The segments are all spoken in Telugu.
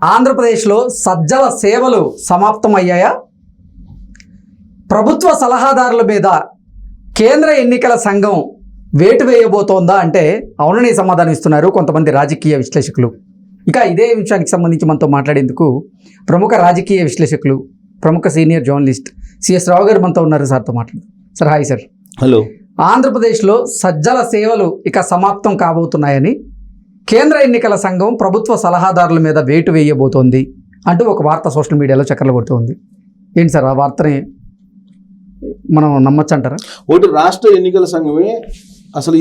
ఆంధ్రప్రదేశ్లో సజ్జల సేవలు సమాప్తమయ్యాయా? ప్రభుత్వ సలహాదారుల మీద కేంద్ర ఎన్నికల సంఘం వేటు వేయబోతోందా అంటే అవునని సమాధానం ఇస్తున్నారు కొంతమంది రాజకీయ విశ్లేషకులు. ఇక ఇదే విషయానికి సంబంధించి మనతో మాట్లాడేందుకు ప్రముఖ రాజకీయ విశ్లేషకులు, ప్రముఖ సీనియర్ జర్నలిస్ట్ సిఎస్ రావు గారు మనతో ఉన్నారు. సార్తో మాట్లాడదాం. Sir, hi sir. హలో. ఆంధ్రప్రదేశ్లో సజ్జల సేవలు ఇక సమాప్తం కాబోతున్నాయని కేంద్ర ఎన్నికల సంఘం ప్రభుత్వ సలహాదారుల మీద వేటు వేయబోతోంది అంటూ ఒక వార్త సోషల్ మీడియాలో చక్కర్లు కొడుతోంది. ఏంటి సార్ ఆ వార్తని మనం నమ్మచ్చు అంటారా? ఒకటి, రాష్ట్ర ఎన్నికల సంఘమే అసలు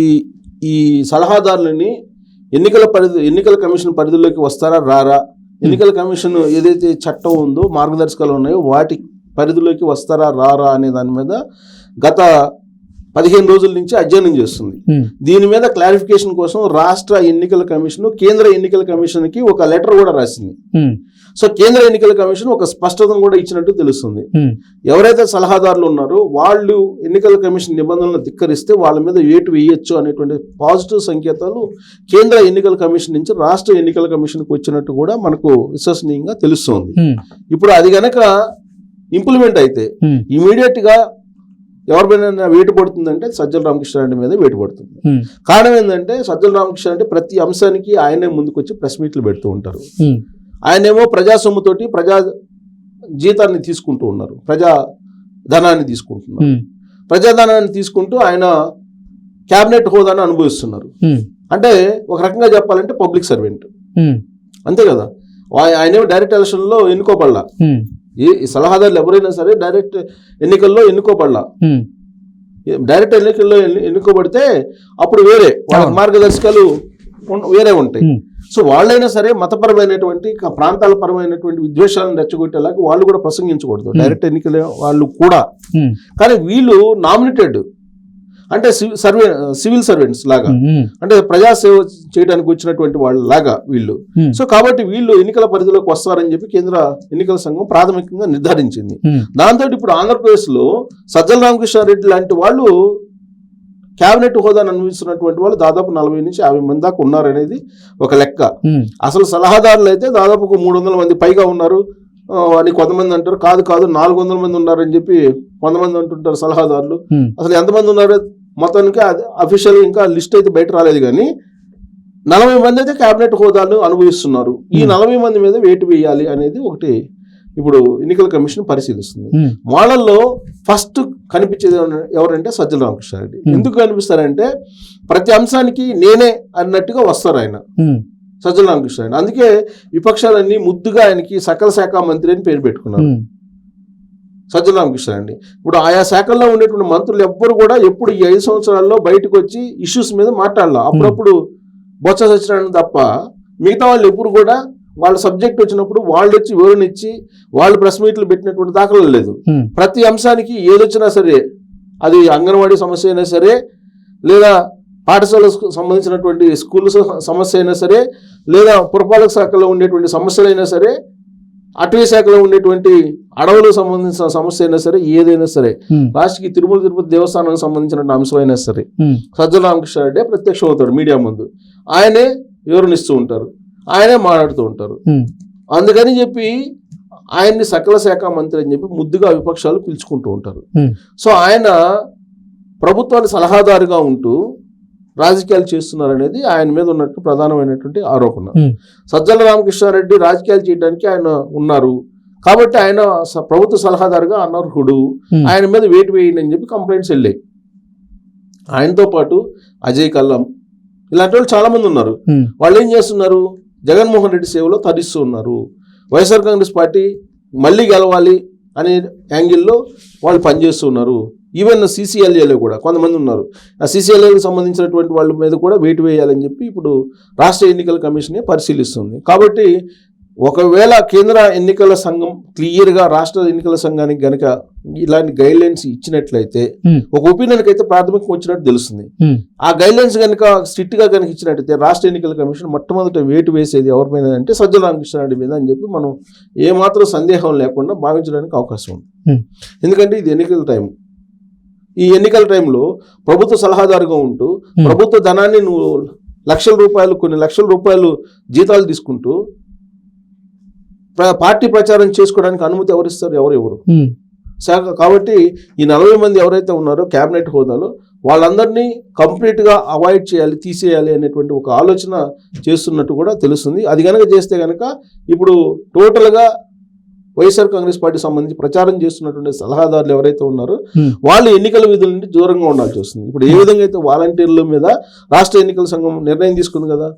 ఈ సలహాదారులని ఎన్నికల కమిషన్ పరిధిలోకి వస్తారా రారా, ఎన్నికల కమిషన్ ఏదైతే చట్టం ఉందో మార్గదర్శకాలు ఉన్నాయో వాటి పరిధిలోకి వస్తారా రారా అనే దాని మీద గత 15 రోజుల నుంచి అధ్యయనం చేస్తుంది. దీని మీద క్లారిఫికేషన్ కోసం రాష్ట్ర ఎన్నికల కమిషన్ కేంద్ర ఎన్నికల కమిషన్కి ఒక లెటర్ కూడా రాసింది. సో కేంద్ర ఎన్నికల కమిషన్ ఒక స్పష్టతను కూడా ఇచ్చినట్టు తెలుస్తుంది. ఎవరైతే సలహాదారులు ఉన్నారో వాళ్ళు ఎన్నికల కమిషన్ నిబంధనలను ధిక్కరిస్తే వాళ్ళ మీద వేటు వేయొచ్చు అనేటువంటి పాజిటివ్ సంకేతాలు కేంద్ర ఎన్నికల కమిషన్ నుంచి రాష్ట్ర ఎన్నికల కమిషన్కి వచ్చినట్టు కూడా మనకు విశ్వసనీయంగా తెలుస్తుంది. ఇప్పుడు అది గనక ఇంప్లిమెంట్ అయితే ఇమీడియట్ గా ఎవరిపైన వేటు పడుతుందంటే సజ్జల రామకృష్ణారెడ్డి మీద వేటు పడుతుంది. కారణం ఏంటంటే సజ్జల రామకృష్ణారెడ్డి ప్రతి అంశానికి ఆయనే ముందుకు వచ్చి ప్రెస్ మీట్లు పెడుతూ ఉంటారు. ఆయనేమో ప్రజా సొమ్ముతోటి ప్రజా జీతాన్ని తీసుకుంటూ ఉన్నారు, ప్రజా ధనాన్ని తీసుకుంటున్నారు. ప్రజాధనాన్ని తీసుకుంటూ ఆయన క్యాబినెట్ హోదాను అనుభవిస్తున్నారు. అంటే ఒక రకంగా చెప్పాలంటే పబ్లిక్ సర్వెంట్, అంతే కదా. ఆయనేమో డైరెక్ట్ ఎలక్షన్లో ఎన్నుకోబడలా. ఈ సలహాదారులు ఎవరైనా సరే డైరెక్ట్ ఎన్నికల్లో ఎన్నుకోబడలా. డైరెక్ట్ ఎన్నికల్లో ఎన్నుకోబడితే అప్పుడు వేరే వాళ్ళ మార్గదర్శకాలు వేరే ఉంటాయి. సో వాళ్ళైనా సరే మతపరమైనటువంటి ప్రాంతాల పరమైనటువంటి విద్వేషాలను రెచ్చగొట్టేలాగా వాళ్ళు కూడా ప్రసంగించకూడదు, డైరెక్ట్ ఎన్నికల వాళ్ళు కూడా. కానీ వీళ్ళు నామినేటెడ్ అంటే సివిల్ సర్వెంట్స్ లాగా, అంటే ప్రజాసేవ చేయడానికి వచ్చినటువంటి వాళ్ళ లాగా వీళ్ళు. సో కాబట్టి వీళ్ళు ఎన్నికల పరిధిలోకి వస్తారని చెప్పి కేంద్ర ఎన్నికల సంఘం ప్రాథమికంగా నిర్ధారించింది. దాంతో ఇప్పుడు ఆంధ్రప్రదేశ్ లో సజ్జల రామకృష్ణారెడ్డి లాంటి వాళ్ళు క్యాబినెట్ హోదాను అనుభవిస్తున్నటువంటి వాళ్ళు దాదాపు 40 నుంచి 50 మంది దాకా ఉన్నారనేది ఒక లెక్క. అసలు సలహాదారులు అయితే దాదాపు 300 మంది పైగా ఉన్నారు అని కొంతమంది అంటారు. కాదు 400 మంది ఉన్నారని చెప్పి కొంతమంది అంటుంటారు సలహాదారులు. అసలు ఎంతమంది ఉన్నారు మొత్తానికి అఫీషియల్ ఇంకా లిస్ట్ అయితే బయట రాలేదు. కానీ 40 మంది అయితే క్యాబినెట్ హోదాను అనుభవిస్తున్నారు. ఈ 40 మంది మీద వేటు వేయాలి అనేది ఒకటి ఇప్పుడు ఎన్నికల కమిషన్ పరిశీలిస్తుంది. వాళ్ళల్లో ఫస్ట్ కనిపించేది ఎవరంటే సజ్జల రామకృష్ణారెడ్డి. ఎందుకు కనిపిస్తారంటే ప్రతి అంశానికి నేనే అన్నట్టుగా వస్తారు ఆయన, సజ్జల రామకృష్ణారెడ్డి. అందుకే విపక్షాలన్నీ ముద్దుగా ఆయనకి సకల శాఖ మంత్రి అని పేరు పెట్టుకున్నారు సజ్జల రామకృష్ణారెడ్డి. ఇప్పుడు ఆయా శాఖల్లో ఉండేటువంటి మంత్రులు ఎవ్వరు కూడా ఎప్పుడు ఈ 5 సంవత్సరాల్లో బయటకు వచ్చి ఇష్యూస్ మీద మాట్లాడాల. అప్పుడప్పుడు బొత్స సత్యనారాయణ తప్ప మిగతా వాళ్ళు ఎప్పుడు కూడా వాళ్ళ సబ్జెక్ట్ వచ్చినప్పుడు వాళ్ళు వచ్చి వివరణ ఇచ్చి వాళ్ళు ప్రెస్ మీట్లు పెట్టినటువంటి దాఖలు లేదు. ప్రతి అంశానికి ఏదొచ్చినా సరే, అది అంగన్వాడీ సమస్య అయినా సరే, లేదా పాఠశాలకు సంబంధించినటువంటి స్కూల్ సమస్య అయినా సరే, లేదా పురపాలక శాఖలో ఉండేటువంటి సమస్యలైనా సరే, అటవీ శాఖలో ఉండేటువంటి అడవులకు సంబంధించిన సమస్య అయినా సరే, ఏదైనా సరే, లాస్ట్కి తిరుమల తిరుపతి దేవస్థానానికి సంబంధించిన అంశమైనా సరే సజ్జల రామకృష్ణారెడ్డి ప్రత్యక్షం అవుతాడు మీడియా ముందు. ఆయనే వివరణిస్తూ ఉంటారు, ఆయనే మాట్లాడుతూ ఉంటారు. అందుకని చెప్పి ఆయన్ని సకల శాఖ మంత్రి అని చెప్పి ముద్దుగా విపక్షాలు పిలుచుకుంటూ ఉంటారు. సో ఆయన ప్రభుత్వానికి సలహాదారుగా ఉంటూ రాజకీయాలు చేస్తున్నారనేది ఆయన మీద ఉన్నట్టు ప్రధానమైనటువంటి ఆరోపణ. సజ్జల రామకృష్ణారెడ్డి రాజకీయాలు చేయడానికి ఆయన ఉన్నారు కాబట్టి ఆయన ప్రభుత్వ సలహాదారుగా అనర్హుడు, ఆయన మీద వేటు వేయండి అని చెప్పి కంప్లైంట్స్ వెళ్ళాయి. ఆయనతో పాటు అజయ్ కల్లం ఇలాంటి వాళ్ళు చాలా మంది ఉన్నారు. వాళ్ళు ఏం చేస్తున్నారు, జగన్మోహన్ రెడ్డి సేవలో తరిస్తూ ఉన్నారు. వైఎస్ఆర్ కాంగ్రెస్ పార్టీ మళ్ళీ గెలవాలి అనే యాంగిల్లో వాళ్ళు పనిచేస్తున్నారు. ఈవెన్ CCLAలో కూడా కొంతమంది ఉన్నారు. ఆ CCLAకి సంబంధించినటువంటి వాళ్ళ మీద కూడా వేటు వేయాలని చెప్పి ఇప్పుడు రాష్ట్ర ఎన్నికల కమిషనే పరిశీలిస్తుంది. కాబట్టి ఒకవేళ కేంద్ర ఎన్నికల సంఘం క్లియర్గా రాష్ట్ర ఎన్నికల సంఘానికి గనక ఇలాంటి గైడ్ లైన్స్ ఇచ్చినట్లయితే, ఒక ఒపీనియన్కి అయితే ప్రాథమికంగా వచ్చినట్టు తెలుస్తుంది. ఆ గైడ్ లైన్స్ కనుక స్ట్రిక్ట్ గా కనుక ఇచ్చినట్టయితే రాష్ట్ర ఎన్నికల కమిషన్ మొట్టమొదట వేటు వేసేది ఎవరి మీద అంటే సజ్జల రామకృష్ణారెడ్డి మీద అని చెప్పి మనం ఏమాత్రం సందేహం లేకుండా భావించడానికి అవకాశం ఉంది. ఎందుకంటే ఇది ఎన్నికల టైం. ఈ ఎన్నికల టైంలో ప్రభుత్వ సలహాదారుగా ఉంటూ ప్రభుత్వ ధనాన్ని నువ్వు కొన్ని లక్షల రూపాయలు జీతాలు తీసుకుంటూ పార్టీ ప్రచారం చేసుకోవడానికి అనుమతి ఎవరిస్తారు? ఎవరు కాబట్టి ఈ 40 మంది ఎవరైతే ఉన్నారో క్యాబినెట్ హోదాలో వాళ్ళందరినీ కంప్లీట్గా అవాయిడ్ చేయాలి, తీసేయాలి అనేటువంటి ఒక ఆలోచన చేస్తున్నట్టు కూడా తెలుస్తుంది. అది కనుక చేస్తే కనుక ఇప్పుడు టోటల్గా వైఎస్ఆర్ కాంగ్రెస్ పార్టీ సంబంధించి ప్రచారం చేస్తున్నటువంటి సలహాదారులు ఎవరైతే ఉన్నారో వాళ్ళు ఎన్నికల విధుల నుండి దూరంగా ఉండాల్సి వస్తుంది. ఇప్పుడు ఏ విధంగా అయితే వాలంటీర్ల మీద రాష్ట్ర ఎన్నికల సంఘం నిర్ణయం తీసుకుంది కదా,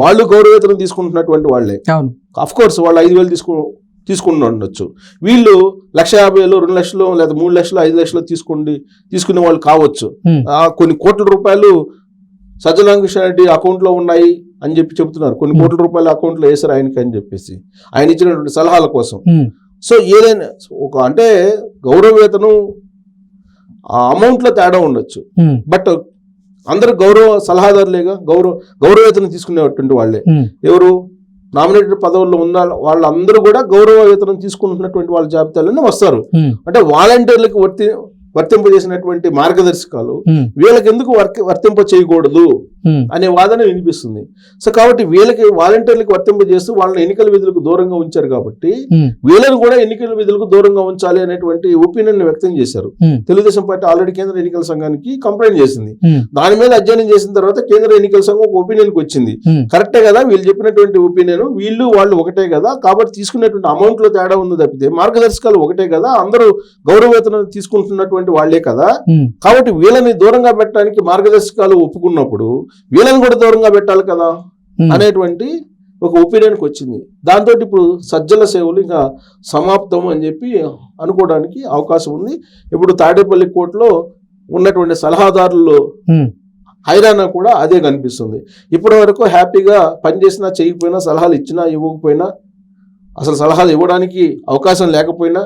వాళ్ళు గౌరవేతనం తీసుకుంటున్నటువంటి వాళ్ళే. అఫ్ కోర్స్ వాళ్ళు 5,000 తీసుకుని ఉండొచ్చు, వీళ్ళు 1,50,000, 2 లక్షలు లేదా 3 లక్షలు 5 లక్షలు తీసుకునే వాళ్ళు కావచ్చు. కొన్ని కోట్ల రూపాయలు సజ్జల రామకృష్ణారెడ్డి అకౌంట్లో ఉన్నాయి అని చెప్తున్నారు. కొన్ని కోట్ల రూపాయల అకౌంట్లో వేశారు ఆయనకి అని చెప్పేసి ఆయన ఇచ్చినటువంటి సలహాల కోసం. సో ఏదైనా అంటే గౌరవవేతనం అమౌంట్లో తేడా ఉండొచ్చు, బట్ అందరు సలహాదారులేగా గౌరవవేతనం తీసుకునేటువంటి వాళ్ళే. ఎవరు నామినేటెడ్ పదవుల్లో ఉన్న వాళ్ళందరూ కూడా గౌరవ వేతనం తీసుకుంటున్నటువంటి వాళ్ళ జాబితాలోనే వస్తారు. అంటే వాలంటీర్లకు వర్తింపజేసినటువంటి మార్గదర్శకాలు వీళ్ళకి ఎందుకు వర్తింప చేయకూడదు అనే వాదన వినిపిస్తుంది. సో కాబట్టి వీళ్ళకి వాలంటీర్లకు వర్తింపజేస్తూ వాళ్ళని ఎన్నికల విధులకు దూరంగా ఉంచారు కాబట్టి వీళ్ళని కూడా ఎన్నికల విధులకు దూరంగా ఉంచాలి అనేటువంటి ఒపీనియన్ వ్యక్తం చేశారు. తెలుగుదేశం పార్టీ ఆల్రెడీ కేంద్ర ఎన్నికల సంఘానికి కంప్లైంట్ చేసింది. దాని మీద అధ్యయనం చేసిన తర్వాత కేంద్ర ఎన్నికల సంఘం ఒక ఒపీనియన్కి వచ్చింది. కరెక్టే కదా, వీళ్ళు చెప్పినటువంటి ఒపీనియన్ వాళ్ళు ఒకటే కదా, కాబట్టి తీసుకునేటువంటి అమౌంట్ లో తేడా ఉంది తప్పితే మార్గదర్శకాలు ఒకటే కదా, అందరూ గౌరవవేతనం తీసుకుంటున్నటువంటి వాళ్లే కదా, కాబట్టి వీళ్ళని దూరంగా పెట్టడానికి మార్గదర్శకాలు ఒప్పుకున్నప్పుడు వీళ్ళని కూడా దూరంగా పెట్టాలి కదా అనేటువంటి ఒక ఒపీనియన్కి వచ్చింది. దాంతో ఇప్పుడు సజ్జల సేవలు ఇంకా సమాప్తం అని చెప్పి అనుకోవడానికి అవకాశం ఉంది. ఇప్పుడు తాడేపల్లి కోర్టులో ఉన్నటువంటి సలహాదారులు హైరానా కూడా అదే కనిపిస్తుంది. ఇప్పటి వరకు హ్యాపీగా పనిచేసినా చేయకపోయినా, సలహాలు ఇచ్చినా ఇవ్వకపోయినా, అసలు సలహాలు ఇవ్వడానికి అవకాశం లేకపోయినా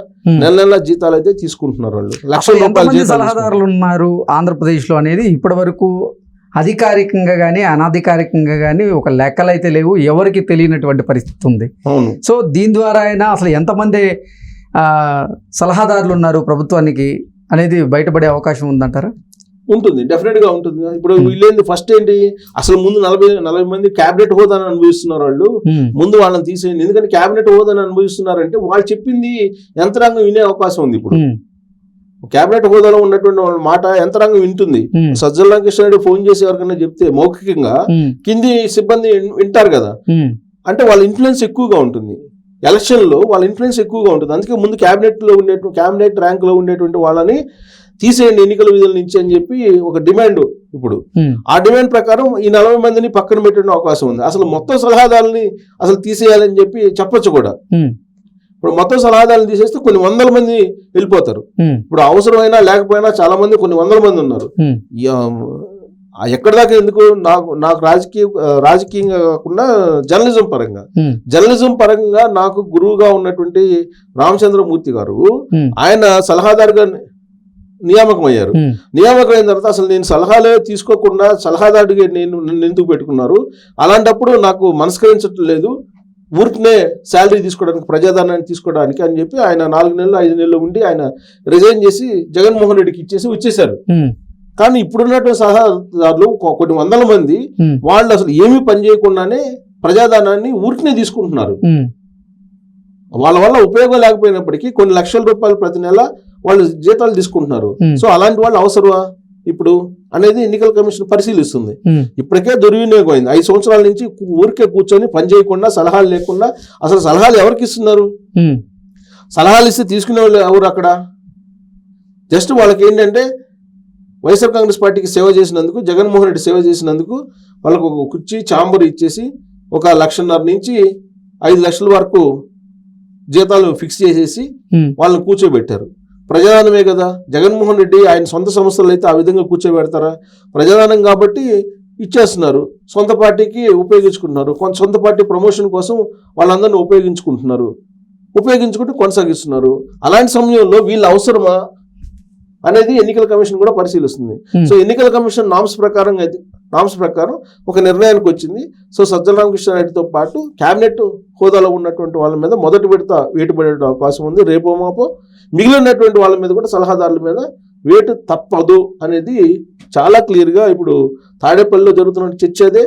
నెల జీతాలు అయితే తీసుకుంటున్నారు వాళ్ళు. లక్షల రూపాయలు సలహాదారులు ఉన్నారు ఆంధ్రప్రదేశ్లో అనేది ఇప్పటి వరకు అధికారికంగా కానీ అనధికారికంగా కానీ ఒక లెక్కలు అయితే లేవు, ఎవరికి తెలియనటువంటి పరిస్థితి ఉంది. సో దీని ద్వారా అయినా అసలు ఎంతమంది సలహాదారులు ఉన్నారు ప్రభుత్వానికి అనేది బయటపడే అవకాశం ఉందంటారా? ఉంటుంది, డెఫినెట్ గా ఉంటుంది. ఇప్పుడు వీళ్ళేంది ఫస్ట్ ఏంటి, అసలు ముందు 40 మంది క్యాబినెట్ హోదాను అనుభవిస్తున్నారు వాళ్ళు, ముందు వాళ్ళని తీసేయండి. ఎందుకంటే క్యాబినెట్ హోదాను అనుభవిస్తున్నారంటే వాళ్ళు చెప్పింది యంత్రాంగం వినే అవకాశం ఉంది. ఇప్పుడు క్యాబినెట్ హోదాలో ఉన్నటువంటి వాళ్ళ మాట యంత్రాంగం వింటుంది. సజ్జల రామకృష్ణారెడ్డి ఫోన్ చేసి ఎవరికైనా చెప్తే మౌఖికంగా కింది సిబ్బంది వింటారు కదా, అంటే వాళ్ళ ఇన్ఫ్లుయెన్స్ ఎక్కువగా ఉంటుంది. ఎలక్షన్ లో వాళ్ళ ఇన్ఫ్లుయెన్స్ ఎక్కువగా ఉంటుంది. అందుకే ముందు క్యాబినెట్ ర్యాంక్ లో ఉండేటువంటి వాళ్ళని తీసేయండి ఎన్నికల విధుల నుంచి అని చెప్పి ఒక డిమాండ్. ఇప్పుడు ఆ డిమాండ్ ప్రకారం ఈ 40 మందిని పక్కన పెట్టే అవకాశం ఉంది. అసలు మొత్తం సలహాదారుని అసలు తీసేయాలని చెప్పి చెప్పొచ్చు కూడా. ఇప్పుడు మొత్తం సలహాదారులు తీసేస్తే కొన్ని 100 మంది వెళ్ళిపోతారు. ఇప్పుడు అవసరమైనా లేకపోయినా చాలా మంది, కొన్ని 100 మంది ఉన్నారు. ఎక్కడి దాకా ఎందుకు, నాకు రాజకీయంగా కాకుండా జర్నలిజం పరంగా నాకు గురువుగా ఉన్నటువంటి రామచంద్రమూర్తి గారు, ఆయన సలహాదారుగా నియామకమయ్యారు. నియామకమైన తర్వాత అసలు నేను సలహాలే తీసుకోకుండా సలహాదారుడిగా నన్ను ఎందుకు పెట్టుకున్నారు, అలాంటప్పుడు నాకు మనస్కరించట్లేదు, ఊరికనే శాలరీ తీసుకోవడానికి, ప్రజాధనాన్ని తీసుకోవడానికి అని చెప్పి ఆయన 4 నెలలు 5 నెలలు ఉండి ఆయన రిజైన్ చేసి జగన్మోహన్ రెడ్డికి ఇచ్చేసి వచ్చేసారు. కానీ ఇప్పుడున్నటువంటి సలహాదారులు కొన్ని 100 మంది వాళ్ళు అసలు ఏమీ పని చేయకుండానే ప్రజాధనాన్ని ఊరికనే తీసుకుంటున్నారు. వాళ్ళ వల్ల ఉపయోగం లేకపోయినప్పటికీ కొన్ని లక్షల రూపాయలు ప్రతి నెల వాళ్ళు జీతాలు తీసుకుంటున్నారు. సో అలాంటి వాళ్ళు అవసరమా ఇప్పుడు అనేది ఎన్నికల కమిషన్ పరిశీలిస్తుంది. ఇప్పటికే దుర్వినియోగం అయింది. 5 సంవత్సరాల నుంచి ఊరికే కూర్చొని పని చేయకుండా, సలహాలు లేకుండా, అసలు సలహాలు ఎవరికి ఇస్తున్నారు? సలహాలు ఇస్తే తీసుకునే వాళ్ళు ఎవరు అక్కడ? జస్ట్ వాళ్ళకి ఏంటంటే వైఎస్ఆర్ కాంగ్రెస్ పార్టీకి సేవ చేసినందుకు, జగన్మోహన్ రెడ్డి సేవ చేసినందుకు వాళ్ళకు ఒక కుర్చీ ఛాంబర్ ఇచ్చేసి 1,50,000 నుంచి 5 లక్షల వరకు జీతాలు ఫిక్స్ చేసేసి వాళ్ళని కూర్చోబెట్టారు. ప్రజాధనమే కదా. జగన్మోహన్ రెడ్డి ఆయన సొంత సంస్థలు అయితే ఆ విధంగా కూర్చోబెడతారా? ప్రజాధనం కాబట్టి ఇచ్చేస్తున్నారు, సొంత పార్టీకి ఉపయోగించుకుంటున్నారు. సొంత పార్టీ ప్రమోషన్ కోసం వాళ్ళందరినీ ఉపయోగించుకుంటూ కొనసాగిస్తున్నారు. అలాంటి సమయంలో వీళ్ళ అవసరమా అనేది ఎన్నికల కమిషన్ కూడా పరిశీలిస్తుంది. సో ఎన్నికల కమిషన్ నామ్స్ ప్రకారం ఒక నిర్ణయానికి వచ్చింది. సో సజ్జల రామకృష్ణారెడ్డితో పాటు క్యాబినెట్ హోదాలో ఉన్నటువంటి వాళ్ళ మీద మొదటి విడత వేటు పడే అవకాశం ఉంది. రేపో మాపో మిగిలినటువంటి వాళ్ళ మీద కూడా, సలహాదారుల మీద వేటు తప్పదు అనేది చాలా క్లియర్గా ఇప్పుడు తాడేపల్లిలో జరుగుతున్న చర్చ అదే,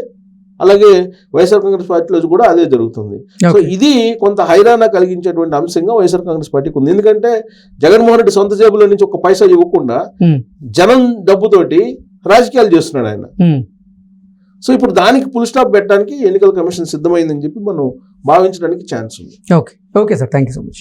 అలాగే వైఎస్ఆర్ కాంగ్రెస్ పార్టీలో కూడా అదే జరుగుతుంది. So Okay. ఇది కొంత హైరాణ కలిగించేటువంటి అంశంగా వైఎస్ఆర్ కాంగ్రెస్ పార్టీకి ఉంది. ఎందుకంటే జగన్మోహన్ రెడ్డి సొంత జేబులో నుంచి ఒక పైసా ఇవ్వకుండా ఉమ్, జనం డబ్బుతోటి రాజకీయాలు చేస్తున్నాడు ఆయన. ఉమ్. సో ఇప్పుడు దానికి ఫుల్ స్టాప్ పెట్టడానికి ఎన్నికల కమిషన్ సిద్ధమైందని చెప్పి మనం భావించడానికి ఛాన్స్ ఉంది. Okay sir, thank you so much.